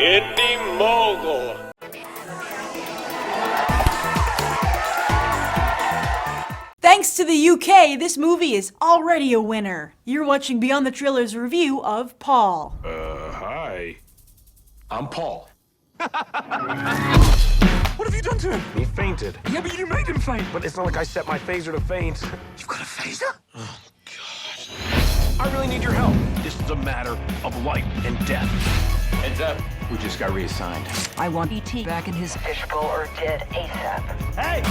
Indy Mogul. Thanks to the UK, this movie is already a winner. You're watching Beyond the Trailers review of Paul. Hi. I'm Paul. What have you done to him? He fainted. Yeah, but you made him faint. But it's not like I set my phaser to faint. You've got a phaser? Oh, God. I really need your help. This is a matter of life and death. Heads up. We just got reassigned. I want E.T. back in his fishbowl or dead ASAP. Hey!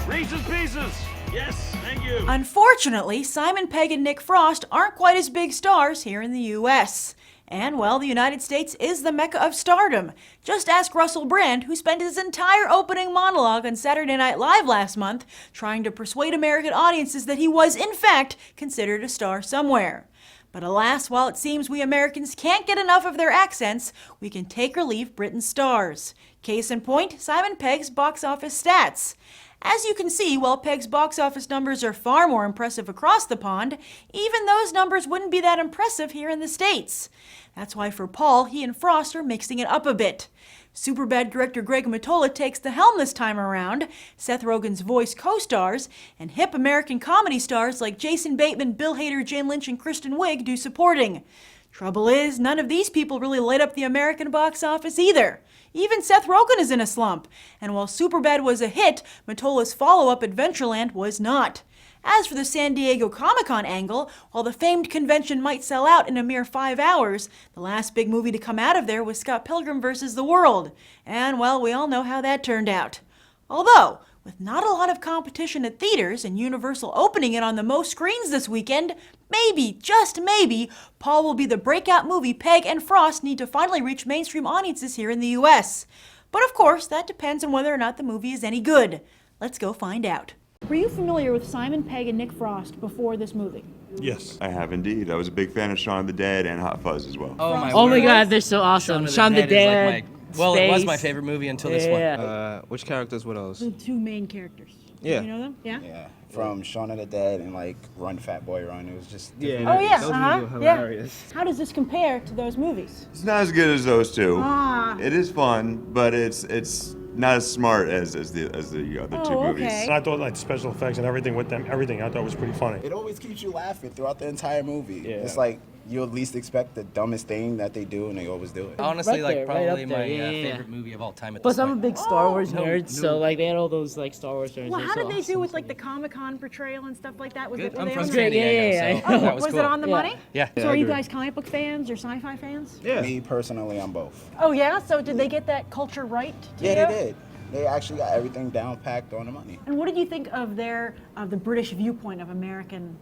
Reese's Pieces! Yes, thank you. Unfortunately, Simon Pegg and Nick Frost aren't quite as big stars here in the US. And, well, the United States is the mecca of stardom. Just ask Russell Brand, who spent his entire opening monologue on Saturday Night Live last month trying to persuade American audiences that he was, in fact, considered a star somewhere. But alas, while it seems we Americans can't get enough of their accents, we can take or leave Britain's stars. Case in point, Simon Pegg's box office stats. As you can see, while Pegg's box office numbers are far more impressive across the pond, even those numbers wouldn't be that impressive here in the States. That's why for Paul, he and Frost are mixing it up a bit. Superbad director Greg Mottola takes the helm this time around, Seth Rogen's voice co-stars, and hip American comedy stars like Jason Bateman, Bill Hader, Jane Lynch, and Kristen Wiig do supporting. Trouble is, none of these people really light up the American box office either. Even Seth Rogen is in a slump, and while Superbad was a hit, Mottola's follow-up Adventureland was not. As for the San Diego Comic-Con angle, while the famed convention might sell out in a mere 5 hours, the last big movie to come out of there was Scott Pilgrim vs. the World. And, well, we all know how that turned out. Although, with not a lot of competition at theaters and Universal opening it on the most screens this weekend, maybe, just maybe, Paul will be the breakout movie Pegg and Frost need to finally reach mainstream audiences here in the US. But of course, that depends on whether or not the movie is any good. Let's go find out. Were you familiar with Simon Pegg and Nick Frost before this movie? Yes, I have indeed. I was a big fan of Shaun of the Dead and Hot Fuzz as well. Oh my God, they're so awesome. Shaun the Dead. Well, it was my favorite movie until this one. Which characters were those? The two main characters. Yeah. You know them? Yeah? Yeah. From Shaun of the Dead and like Run Fat Boy Run. It was just Yeah. Oh yeah, Those were hilarious. Yeah. How does this compare to those movies? It's not as good as those two. Ah. It is fun, but it's not as smart as the other two movies. Okay. And I thought like the special effects and everything with them, everything I thought was pretty funny. It always keeps you laughing throughout the entire movie. Yeah. It's like you at least expect the dumbest thing that they do, and they always do it. Honestly, Right there, right probably up there, my yeah. favorite movie of all time at Plus, this I'm a point. big Star Wars No, nerd, no. so like they had all those like Star Wars stars. Well, They're how so did they do awesome. with like the Comic-Con portrayal and stuff like that? Was Good. it? Were I'm they from on the- San Diego, Yeah. so Oh, that was was cool. it on the Yeah. money? Yeah. So I are you agree. guys comic book fans or sci-fi fans? Yeah. Me personally, I'm both. Oh yeah. So did they get that culture right? To Yeah, you? they did. They actually got everything down packed on the money. And what did you think of the British viewpoint of American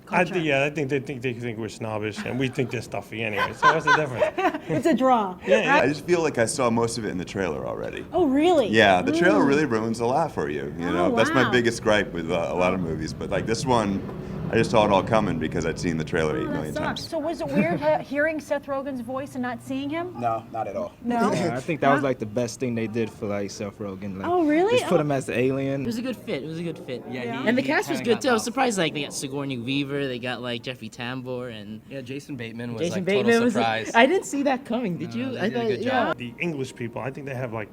culture? I think they think we're snobbish, and we think they're stuffy anyway. So what's the difference? It's a draw. I just feel like I saw most of it in the trailer already. Oh really? Yeah, the trailer really ruins a lot for you. You know, Oh, that's my wow. biggest gripe with a lot of movies. But like this one, I just saw it all coming because I'd seen the trailer 8 Oh, that million sucks. times. So was it weird hearing Seth Rogen's voice and not seeing him? No, not at all. No. Yeah, I think that was like the best thing they did for like Seth Rogen. Like, Oh, really? Just put Oh. him as the alien. It was a good fit. It was a good fit. Yeah, And the he cast was kinda good too. I was got surprised like they got Sigourney Weaver, they got like Jeffrey Tambor and Yeah, Jason Bateman was Jason like Bateman total was. surprise. I didn't see that coming. Did you? they I did a thought, good yeah. job. The English people, I think they have like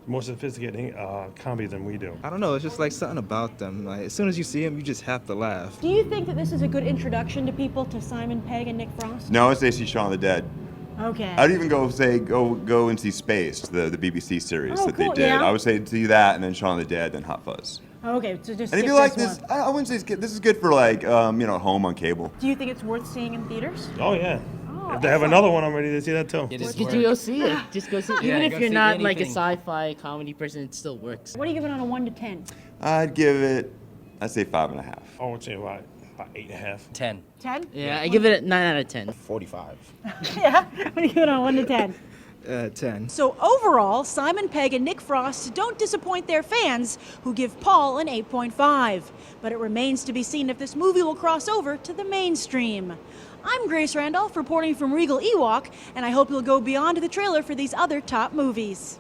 more sophisticated comedy than we do. I don't know. It's just like something about them. Like as soon as you see him, you just have to laugh. Do you think that this is a good introduction to people to Simon Pegg and Nick Frost? No, I would say see Shaun of the Dead. Okay. I'd even go and see Spaced, the BBC series Oh, that they cool, did. yeah. I would say see that, and then Shaun of the Dead, then Hot Fuzz. Okay, so just And if skip you like this this, one. I wouldn't say it's good. This is good for like home on cable. Do you think it's worth seeing in theaters? Oh yeah. Oh, If they have excellent. another one, I'm ready to see that too. It is Just work. go see it. Just go see it. Yeah, Even if go you're see not like a anything. sci-fi comedy person, it still works. What are you giving on a 1 to 10? I'd give it, I'd say 5.5. I would say about 8.5. 10. 10? Yeah, I give it a 9 out of 10. 45. Yeah. What are you giving on 1 to 10? 10. So overall, Simon Pegg and Nick Frost don't disappoint their fans, who give Paul an 8.5. But it remains to be seen if this movie will cross over to the mainstream. I'm Grace Randolph, reporting from Regal Ewok, and I hope you'll go beyond the trailer for these other top movies.